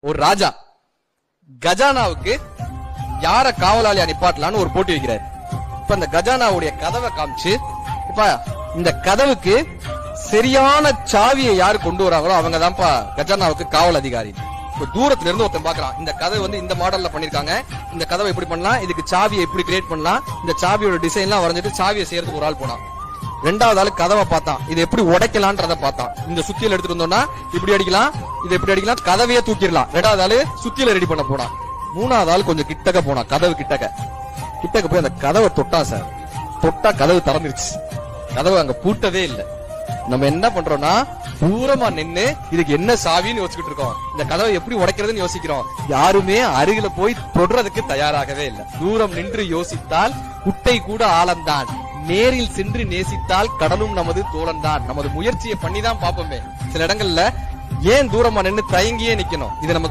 ஒரு ராஜா கஜானாவுக்கு யார காவலாளியா நிப்பாட்டலான்னு ஒரு போட்டி வைக்கிறாரு. இப்ப இந்த கஜானாவுடைய கதவை காமிச்சு, இப்ப இந்த கதவுக்கு சரியான சாவியை யாரு கொண்டு வராங்களோ அவங்க தான்ப்பா கஜானாவுக்கு காவல் அதிகாரி. இப்ப தூரத்துல இருந்து ஒருத்தன் பாக்குறான், இந்த கதவு வந்து இந்த மாடல்ல பண்ணிருக்காங்க, இந்த கதவை எப்படி பண்ணலாம், இதுக்கு சாவியை எப்படி கிரியேட் பண்ணலாம், இந்த சாவியோட டிசைன் எல்லாம் வரைஞ்சிட்டு சாவியை செய்யறதுக்கு ஒரு ஆள் போனான். ரெண்டாவது ஆளு கதவை பார்த்தான், இது எப்படி உடைக்கலான்றத பார்த்தான். இந்த சுத்தியில எடுத்துட்டு வந்தோம்னா இப்படி அடிக்கலாம், இது எப்படி அடிக்கலாம், கதவையே தூக்கிடலாம். ரெண்டாவது ஆளு சுத்தியில ரெடி பண்ண போனான். மூணாவது ஆள் கொஞ்சம் கிட்டக்க போனான், கதவு கிட்டக்க போய் அந்த கதவை தொட்டான் சார். தொட்டா கதவு திறந்துருச்சு. கதவு அங்க பூட்டவே இல்லை. நம்ம என்ன பண்றோம்னா தூரமா நின்னு இதுக்கு என்ன சாவின்னு யோசிச்சுட்டு இருக்கோம், இந்த கதவை எப்படி உடைக்கிறதுன்னு யோசிக்கிறோம். யாருமே அருகில போய் தொடுறதுக்கு தயாராகவே இல்லை. தூரம் நின்று யோசித்தால் குட்டை கூட ஆழம்தான், நேரில் சென்று நேசித்தால் கடலும் நமது தோழன் தான். நமது முயற்சியை பண்ணி தான் பாப்போமே. சில இடங்கள்ல ஏன் தூரமா நின்னு தயங்கியே நிக்கணும், இது நம்ம